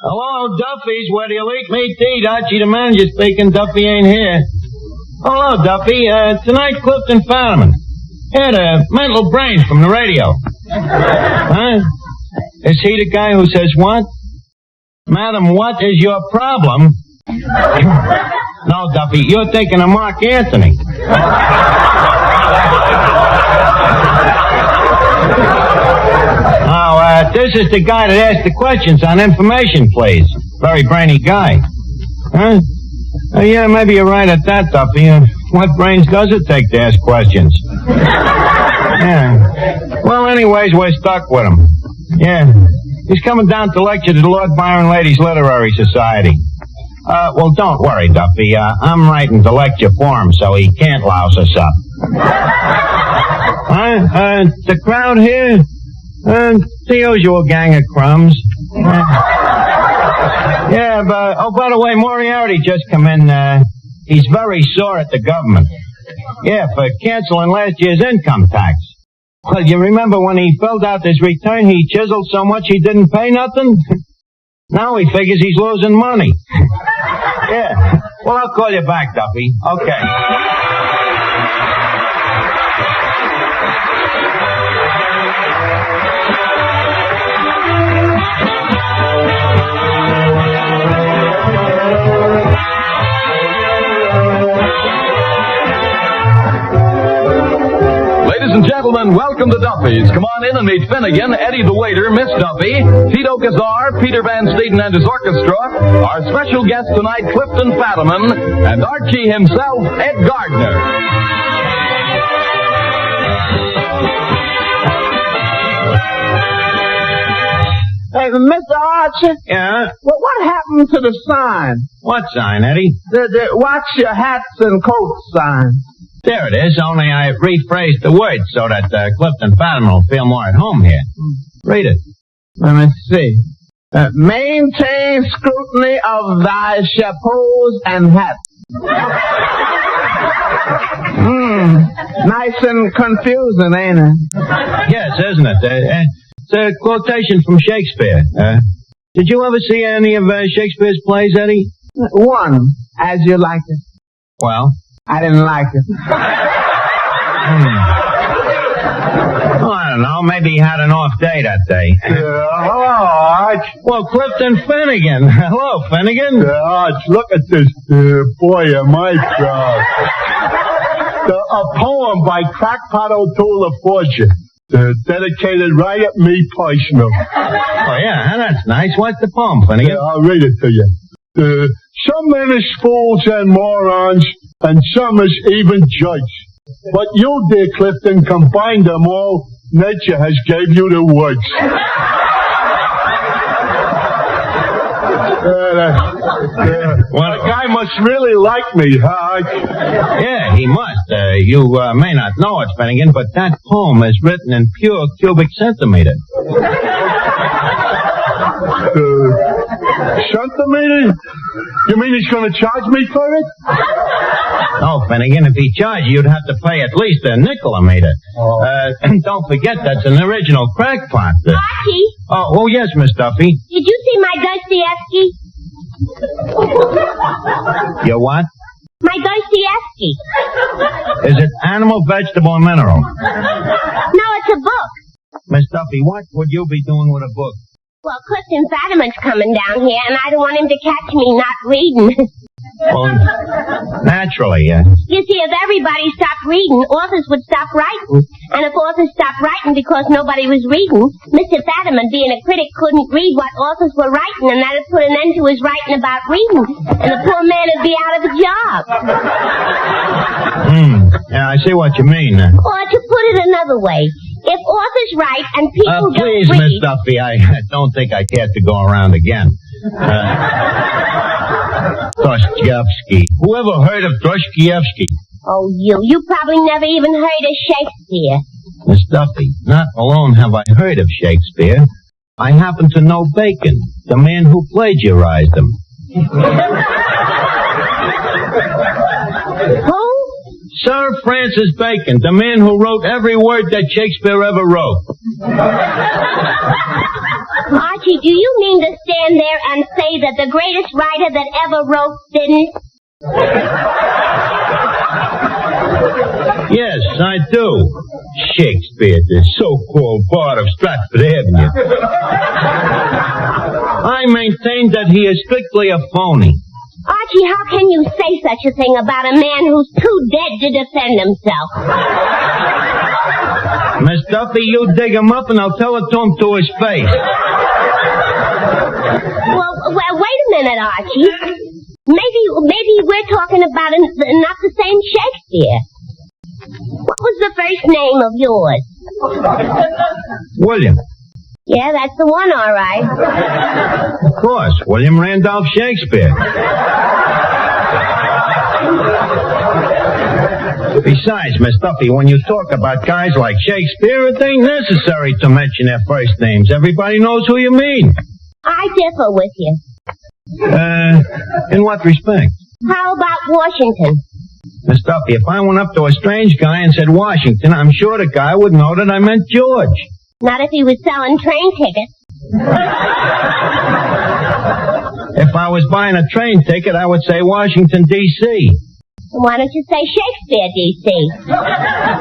Hello, Duffy's. Where do you like me to eat? Archie the manager speaking. Duffy ain't here. Hello, Duffy. Tonight, Clifton Fadiman. Had a mental brain from the radio. Huh? Is he the guy who says what? Madam, what is your problem? No, Duffy, you're thinking of Mark Anthony. Oh, this is the guy that asked the questions on information, please. Very brainy guy. Huh? Yeah, maybe you're right at that, Duffy. What brains does it take to ask questions? Yeah. Well, anyways, we're stuck with him. Yeah. He's coming down to lecture to the Lord Byron Ladies Literary Society. Well, don't worry, Duffy. I'm writing the lecture for him, so he can't louse us up. Huh? The crowd here? The usual gang of crumbs. Yeah, but, oh, by the way, Moriarty just come in. He's very sore at the government. Yeah, for canceling last year's income tax. Well, you remember when he filled out his return, he chiseled so much he didn't pay nothing? Now he figures he's losing money. Yeah. Well, I'll call you back, Duffy. Okay. Ladies and gentlemen, welcome to Duffy's. Come on in and meet Finnegan, Eddie the waiter, Miss Duffy, Tito Kazar, Peter Van Steeden and his orchestra, our special guest tonight, Clifton Fadiman, and Archie himself, Ed Gardner. Hey, Mr. Archie? Yeah? Well, what happened to the sign? What sign, Eddie? The watch your hats and coats sign. There it is, only I rephrased the words so that Clifton Fadiman will feel more at home here. Read it. Let me see. Maintain scrutiny of thy chapeaus and hats. Nice and confusing, ain't it? Yes, isn't it? It's a quotation from Shakespeare. Did you ever see any of Shakespeare's plays, Eddie? One, As You Like It. Well? I didn't like it. Oh, I don't know. Maybe he had an off day that day. Hello, Arch. Well, Clifton Finnegan. Hello, Finnegan. Arch, look at this. Boy, am I proud. A poem by Crackpot O'Toole of Fortune. Dedicated right at me personal. Oh, yeah, that's nice. What's the poem, Finnegan? I'll read it to you. Some men is fools and morons, and some is even judge. But you, dear Clifton, combined them all. Nature has gave you the words. Well, the guy must really like me, huh? Yeah, he must. You may not know it, Finnegan, but that poem is written in pure cubic centimeter. Centimeter? You mean he's going to charge me for it? No, Finnegan, if he charged you, you'd have to pay at least a nickel a meter. Oh. Don't forget, that's an original crackpot. Archie? Oh, yes, Miss Duffy. Did you see my Dostoevsky? Your what? My Dostoevsky. Is it animal, vegetable, or mineral? No, it's a book. Miss Duffy, what would you be doing with a book? Well, Clifton Fadiman's coming down here, and I don't want him to catch me not reading. Well, naturally, You see, if everybody stopped reading, authors would stop writing. And if authors stopped writing because nobody was reading, Mr. Fadiman, being a critic, couldn't read what authors were writing, and that would put an end to his writing about reading. And the poor man would be out of a job. Yeah, I see what you mean. Or to put it another way, if authors write and people please, don't read... Miss Duffy, I don't think I care to go around again. Dostoevsky. Whoever heard of Dostoevsky? Oh, you probably never even heard of Shakespeare. Miss Duffy, not alone have I heard of Shakespeare, I happen to know Bacon, the man who plagiarized him. Who? Sir Francis Bacon, the man who wrote every word that Shakespeare ever wrote. Archie, Archie, do you mean to stand there and say that the greatest writer that ever wrote didn't? Yes, I do. Shakespeare, the so-called bard of Stratford Avenue. I maintain that he is strictly a phony. Archie, how can you say such a thing about a man who's too dead to defend himself? Miss Duffy, you dig him up and I'll tell it to him to his face. Well, wait a minute, Archie. Maybe we're talking about not the same Shakespeare. What was the first name of yours? William. Yeah, that's the one, all right. Of course, William Randolph Shakespeare. Besides, Miss Duffy, when you talk about guys like Shakespeare, it ain't necessary to mention their first names. Everybody knows who you mean. I differ with you. In what respect? How about Washington? Miss Duffy, if I went up to a strange guy and said Washington, I'm sure the guy would know that I meant George. Not if he was selling train tickets. If I was buying a train ticket, I would say Washington, D.C. Why don't you say Shakespeare, D.C.?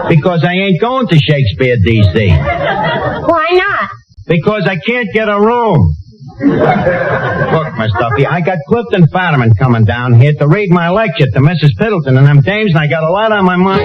Because I ain't going to Shakespeare, D.C. Why not? Because I can't get a room. Look, Miss Duffy, I got Clifton Fadiman coming down here to read my lecture to Mrs. Piddleton and them dames, and I got a lot on my mind.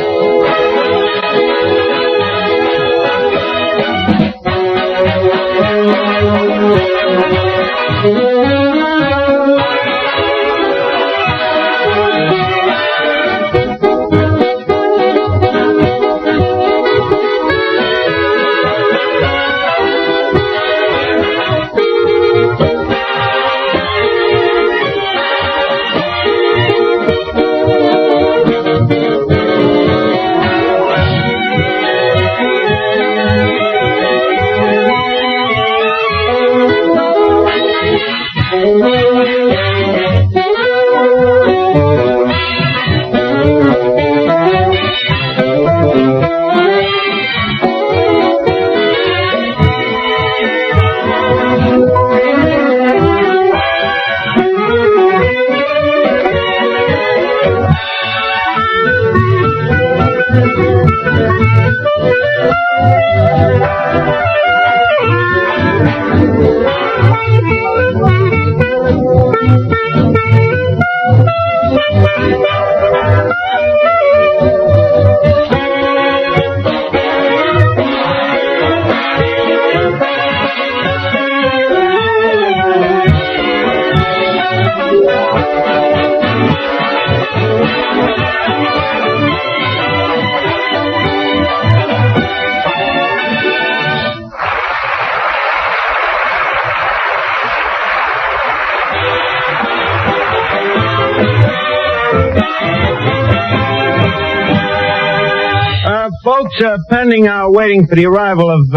Folks, pending our waiting for the arrival of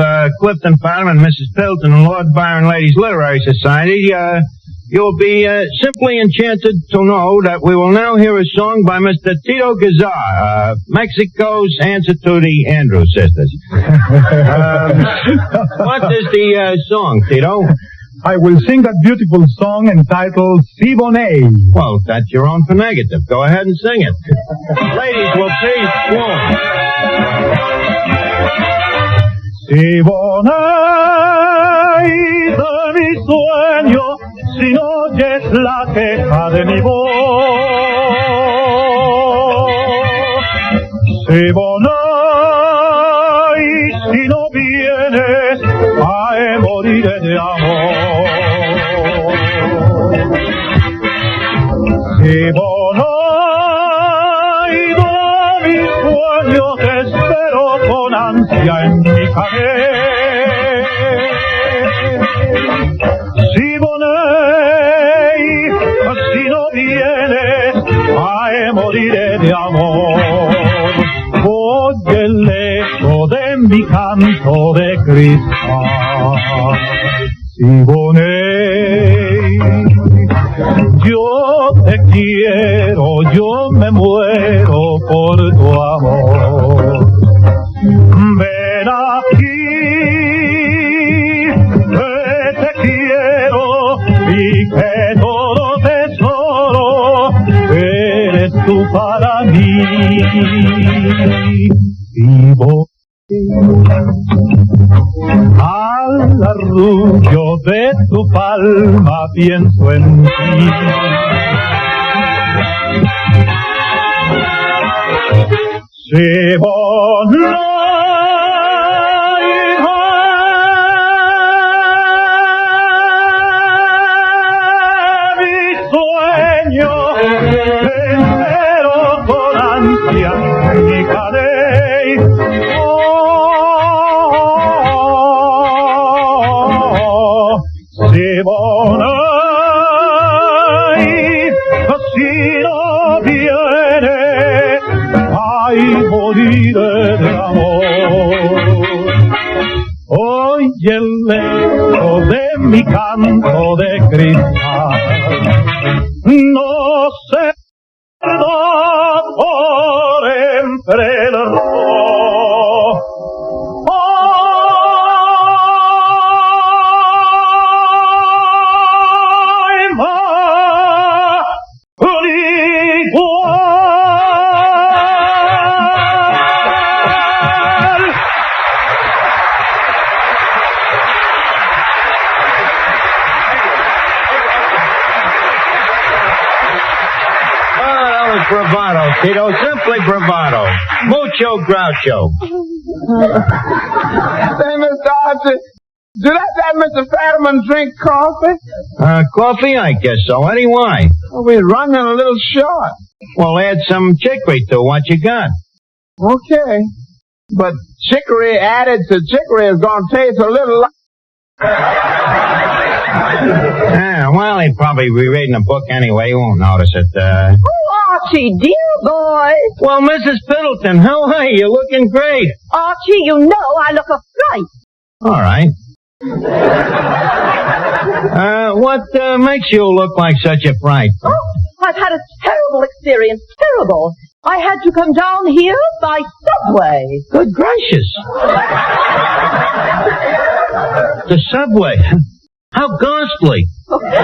Clifton Fadiman, Mrs. Piddleton, and Lord Byron Ladies Literary Society, you'll be simply enchanted to know that we will now hear a song by Mr. Tito Gazar, Mexico's answer to the Andrews Sisters. What is the song, Tito? I will sing a beautiful song entitled Si Bonet. Well, that's your own for negative. Go ahead and sing it. Ladies will please swoon. Si Bonet de mi sueño, si no oyes la queja de mi voz. Si Bonet, si no vienes, ay, moriré de amor. Si Bonet de mi sueño, te espero con ansia en mi caer. Si Bonet, si no vienes, ay, moriré de amor. Oye el eco de mi canto de cristal. Si Bonet, yo te quiero, yo me muero por tu amor. Ven aquí, que te quiero. que todo tesoro eres tú para mí. Vivo al arrullo de tu palma pienso en ti. Mi sueño espero con ansia mi cadey. Si no viene, ay, moriré de amor. Oye el eco de mi canto de cristal, no se pierda por entre el rojo. Bravado, Tito. Simply bravado. Mucho groucho. Say, Mr. Archie, do that Mr. Fadiman drink coffee? Coffee? I guess so. Eddie, why? Well, we're running a little short. Well, add some chicory to what you got. Okay. But chicory added to chicory is going to taste a little like... Well, he'd probably be reading a book anyway. He won't notice it. Oh, Archie, dear boy. Well, Mrs. Piddleton, how are you? You're looking great. Archie, you know I look a fright. All right. What makes you look like such a fright? Oh, I've had a terrible experience. Terrible. I had to come down here by subway. Good gracious. The subway? How ghastly. Well, there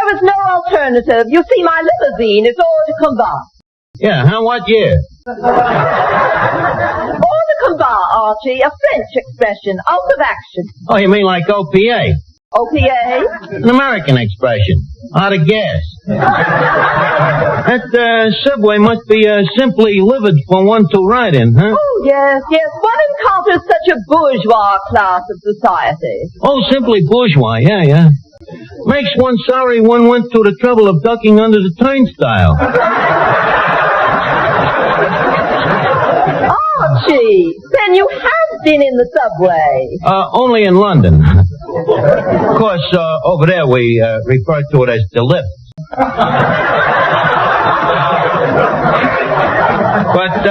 was no alternative. You see, my limousine is hors de combat. Yeah, what year? Hors de combat, Archie, a French expression, out of action. Oh, you mean like OPA? OPA? An American expression. Out of gas. That subway must be simply livid for one to ride in, huh? Oh, yes. One encounters such a bourgeois class of society. Oh, simply bourgeois, yeah. Makes one sorry one went to the trouble of ducking under the turnstile. Archie, then you have been in the subway. Only in London. Of course, over there we refer to it as the lift. But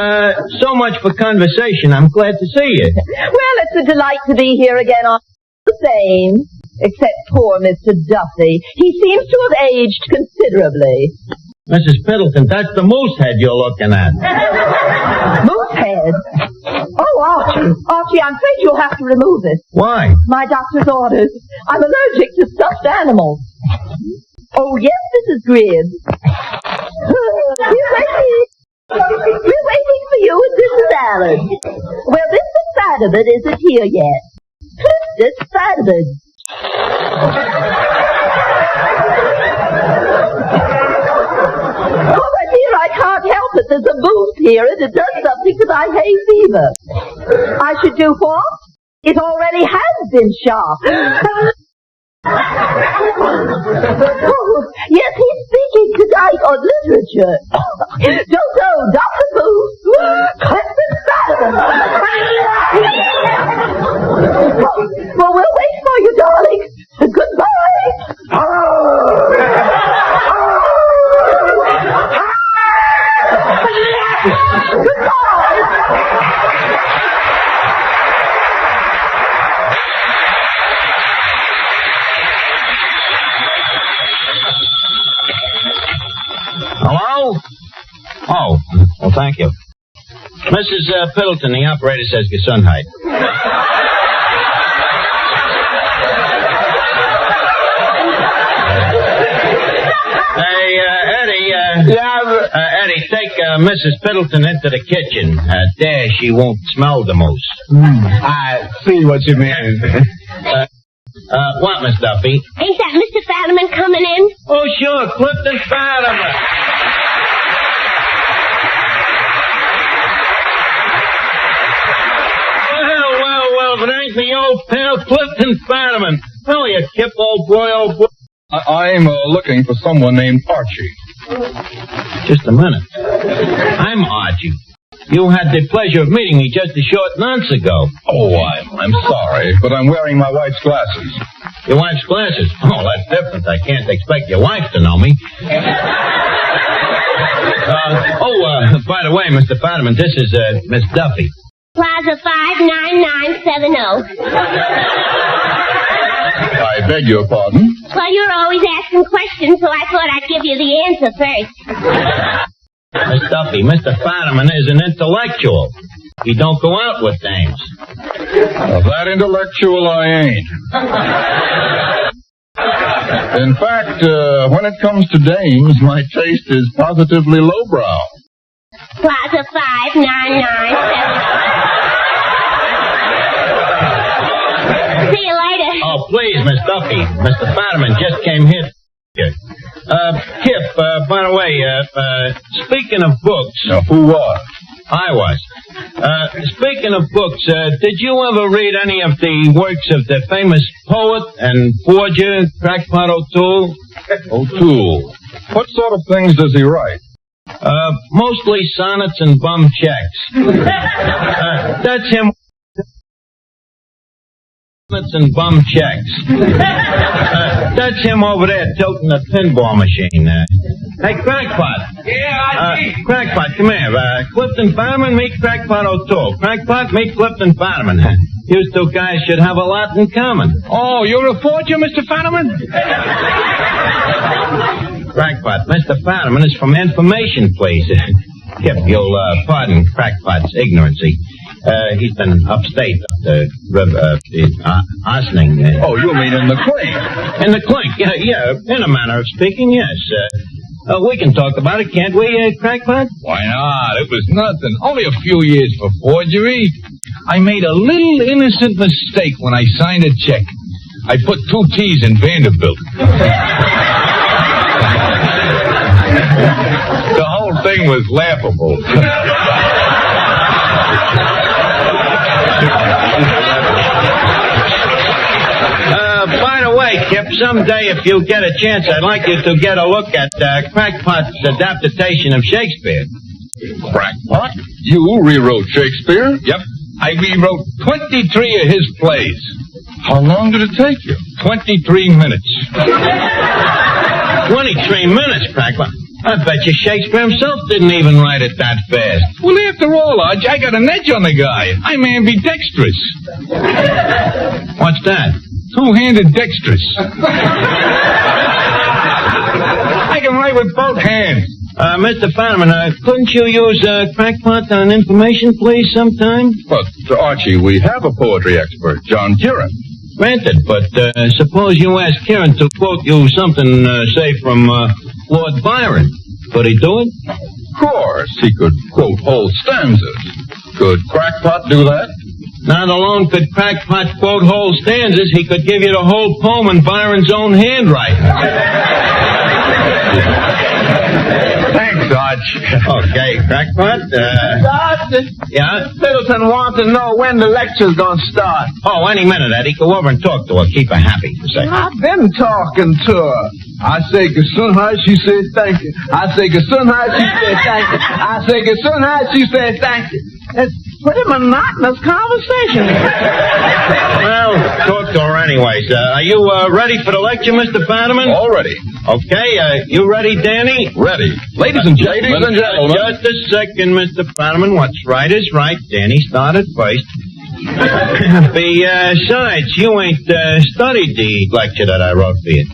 so much for conversation. I'm glad to see you. Well, it's a delight to be here again. On the same, except poor Mr. Duffy. He seems to have aged considerably. Mrs. Piddleton, that's the moose head you're looking at. Moose head? Oh, Archie, I'm afraid you'll have to remove it. Why? My doctor's orders. I'm allergic to stuffed animals. Oh, yes, Mrs. Gribbs. We're waiting for you and Mrs. Allen. Well, Mr. Fadiman isn't here yet. Clifton Fadiman. Oh, my dear, I can't help it. There's a moose here, and it does something to my hay fever. I should do what? It already has been shot. Oh, yes, he's speaking tonight on literature. Don't know, Dr. Moose. Clifton Fadiman. Well, we'll wait for you, darling. Goodbye. Hello? Oh, well, thank you. Mrs. Piddleton, the operator says Gesundheit. Eddie, take Mrs. Piddleton into the kitchen. There she won't smell the most. I see what you mean. What, Miss Duffy? Ain't that Mr. Fadiman coming in? Oh, sure, Clifton Fadiman. Well, if it ain't me old pal, Clifton Fadiman. Oh, you Kip, old boy. I'm looking for someone named Archie. Just a minute. I'm Archie. You had the pleasure of meeting me just a short nonce ago. Oh, I'm sorry, but I'm wearing my wife's glasses. Your wife's glasses? Oh, that's different. I can't expect your wife to know me. By the way, Mr. Fadiman, this is Miss Duffy. Plaza 59970. I beg your pardon? Well, you're always asking questions, so I thought I'd give you the answer first. Miss Duffy, Mr. Fadiman is an intellectual. He don't go out with dames. Well, that intellectual I ain't. In fact, when it comes to dames, my taste is positively lowbrow. Plaza 59970. See you later. Oh, please, Miss Duffy. Mr. Fadiman just came here. Kip, by the way, speaking of books... Who was? I was. Speaking of books, did you ever read any of the works of the famous poet and forger, Crackpot O'Toole? O'Toole. What sort of things does he write? Mostly sonnets and bum checks. That's him. And bum checks. That's him over there tilting the pinball machine. Hey, Crackpot. Yeah, Crackpot, come here. Clifton Fadiman, meet Crackpot O'Toole. Crackpot, meet Clifton Fadiman. You two guys should have a lot in common. Oh, you're a forger, Mr. Fadiman? Crackpot, Mr. Fadiman is from Information, please. Kip, you'll pardon Crackpot's ignorancy. He's been upstate, Ossining. Oh, you mean in the clink? In the clink, yeah, in a manner of speaking, yes. We can talk about it, can't we, Crackpot? Why not? It was nothing. Only a few years for forgery. I made a little innocent mistake when I signed a check. I put 2 T's in Vanderbilt. The whole thing was laughable. By the way, Kip, someday if you get a chance, I'd like you to get a look at Crackpot's adaptation of Shakespeare. Crackpot? You rewrote Shakespeare? Yep. I rewrote 23 of his plays. How long did it take you? 23 minutes. 23 minutes, Crackpot? I bet you Shakespeare himself didn't even write it that fast. Well, after all, Arch, I got an edge on the guy. I'm ambidextrous. What's that? Two-handed dexterous. I can write with both hands. Mr. Fadiman, couldn't you use Crackpot on Information, please, sometime? But, Archie, we have a poetry expert, John Kieran. Granted, but suppose you ask Kieran to quote you something, say, from Lord Byron. Could he do it? Of course. He could quote whole stanzas. Could Crackpot do that? Not alone could Crackpot quote whole stanzas, he could give you the whole poem in Byron's own handwriting. Thanks, Arch. Okay, Crackpot, yeah? Middleton wants to know when the lecture's gonna start. Oh, any minute, Eddie. Go over and talk to her. Keep her happy for a second. I've been talking to her. I say Gesundheit, she says thank you. I say Gesundheit, she says thank you. I say Gesundheit, she says thank you. It's pretty monotonous conversation. Well, talk to her anyways. Are you ready for the lecture, Mr. Fadiman? All ready. Okay, you ready, Danny? Ready. Ladies and gentlemen. Just a second, Mr. Fadiman. What's right is right. Danny started first. Besides, you ain't studied the lecture that I wrote for you.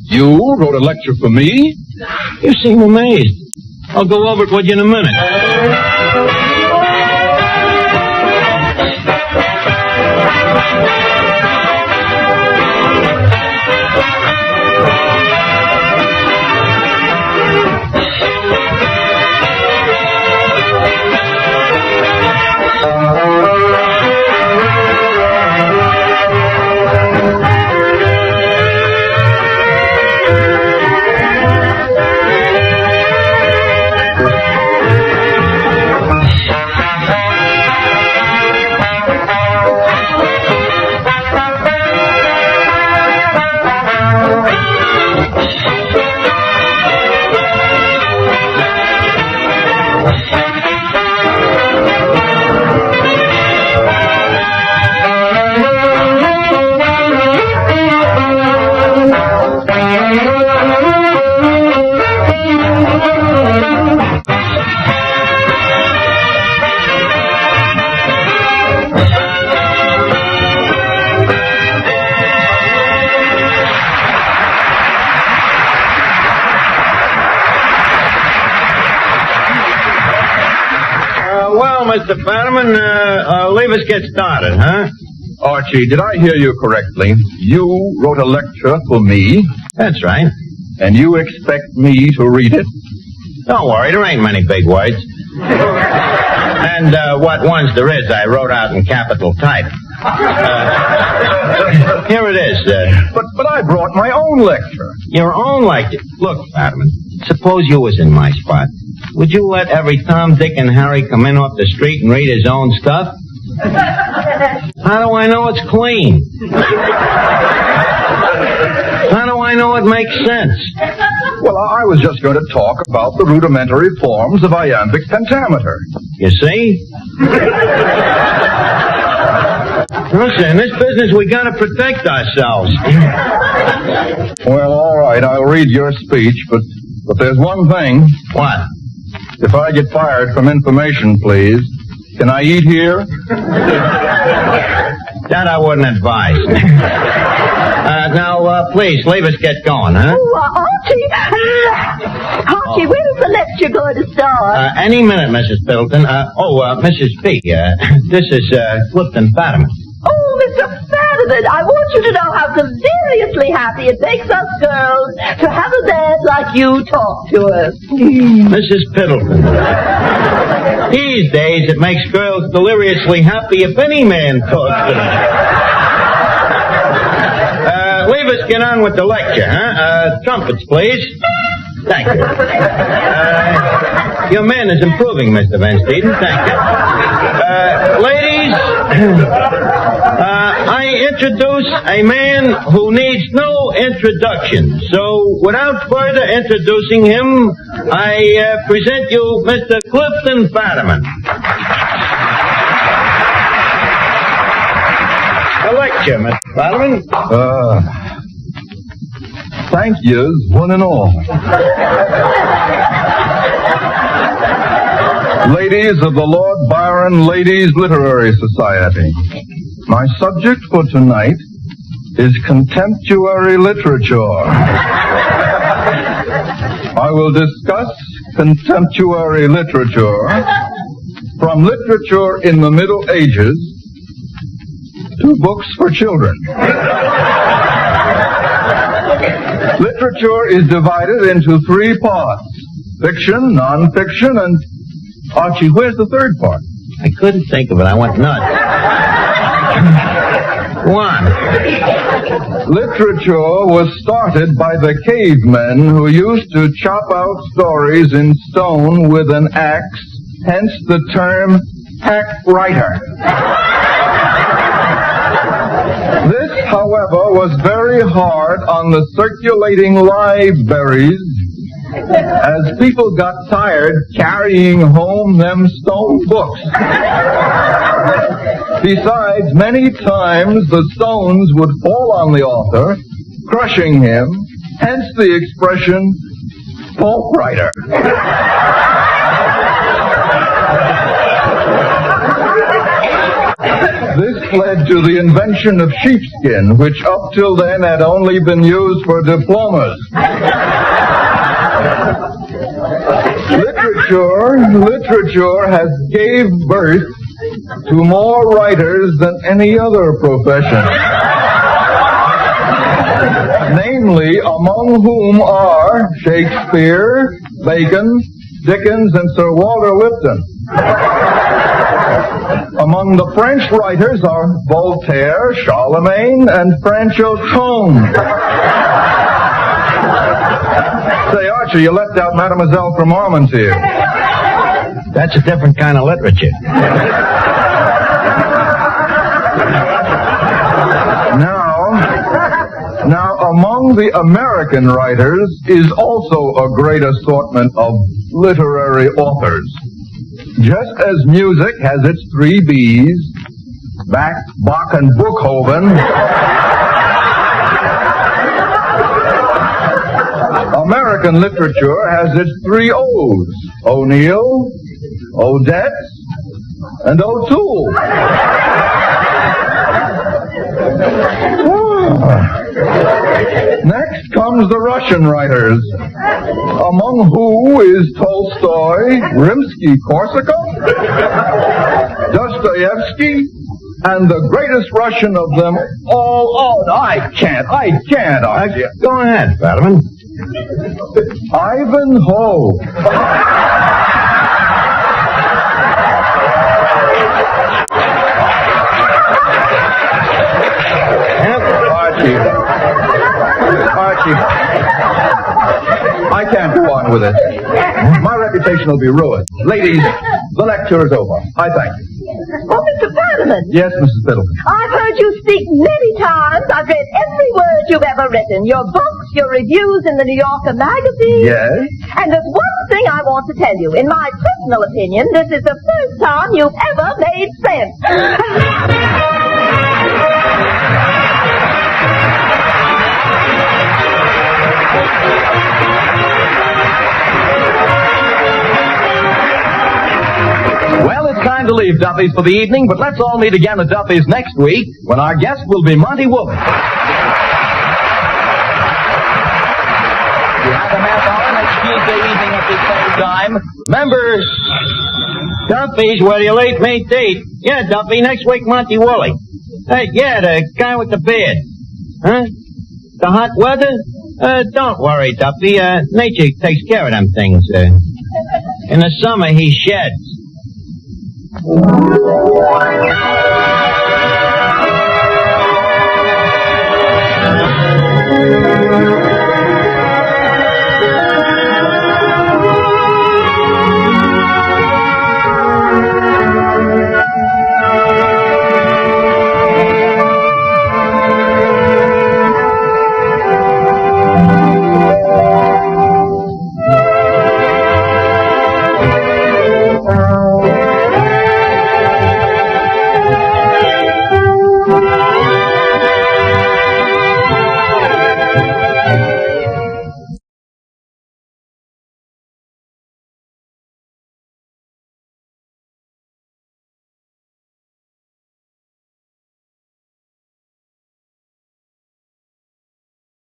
You wrote a lecture for me? You seem amazed. I'll go over it with you in a minute. Well, Mr. Fadiman, leave us get started, huh? Archie, did I hear you correctly? You wrote a lecture for me, That's right. and you expect me to read it? Don't worry, there ain't many big words. And what ones there is, I wrote out in capital type. Here it is. But I brought my own lecture. Your own lecture. Look, Fadiman, suppose you was in my spot. Would you let every Tom, Dick, and Harry come in off the street and read his own stuff? How do I know it's clean? How do I know it makes sense? Well, I was just going to talk about the rudimentary forms of iambic pentameter. You see? Listen, in this business, we gotta protect ourselves. Well, all right, I'll read your speech, but there's one thing. What? If I get fired from information, please, can I eat here? That I wouldn't advise. Now, please, leave us get going, huh? Oh, Archie, when is the lecture going to start? Any minute, Mrs. Piddleton. Mrs. P, this is, Clifton Fadiman. Oh, Mr. Fadiman, I want you to know how deliriously happy it makes us girls to have a man like you talk to us. Mrs. Piddleton. These days, it makes girls deliriously happy if any man talks to them. Leave us get on with the lecture, huh? Trumpets, please. Thank you. Your man is improving, Mr. Van Steeden. Thank you. Ladies, I introduce a man who needs no introduction. So, without further introducing him, I present you Mr. Clifton Fadiman. A lecture, Mr. Fadiman. Thank yous, one and all. Ladies of the Lord Byron Ladies Literary Society, my subject for tonight is contemporary literature. I will discuss contemporary literature from literature in the Middle Ages to books for children. Literature is divided into three parts: fiction, non-fiction, and... Archie, where's the third part? I couldn't think of it. I went nuts. One. Literature was started by the cavemen who used to chop out stories in stone with an axe, hence the term hack writer. This, however, was very hard on the circulating libraries, as people got tired carrying home them stone books. Besides, many times the stones would fall on the author, crushing him, hence the expression, pulp writer. This led to the invention of sheepskin, which up till then had only been used for diplomas. Literature has gave birth to more writers than any other profession. Namely, among whom are Shakespeare, Bacon, Dickens, and Sir Walter Lipton. Among the French writers are Voltaire, Charlemagne, and Franchot Combe. Say, Archie, you left out Mademoiselle from Armentières. That's a different kind of literature. Now, among the American writers is also a great assortment of literary authors. Just as music has its three B's, Bach, and Bookhoven, American literature has its three O's, O'Neill, Odette, and O'Toole. Next comes the Russian writers, among who is Tolstoy, Rimsky-Korsakov, Dostoevsky, and the greatest Russian of them all. Oh, no, I can't. Go ahead, Fadiman. Ivanhoe. Archie, I can't go on with it. My reputation will be ruined. Ladies, the lecture is over. I thank you. Oh, Mr. Fadiman. Yes, Mrs. Fiddleton. I've heard you speak many times. I've read every word you've ever written. Your books, your reviews in the New Yorker magazine. Yes? And there's one thing I want to tell you. In my personal opinion, this is the first time you've ever made sense. Well, it's time to leave Duffy's for the evening, but let's all meet again at Duffy's next week when our guest will be Monty Woolley. You have a half hour next Tuesday evening at the same time. Remember, Duffy's where your late mate date. Yeah, Duffy, next week, Monty Woolley. Hey, yeah, the guy with the beard. Huh? The hot weather? Don't worry, Duffy. Nature takes care of them things. In the summer, he sheds.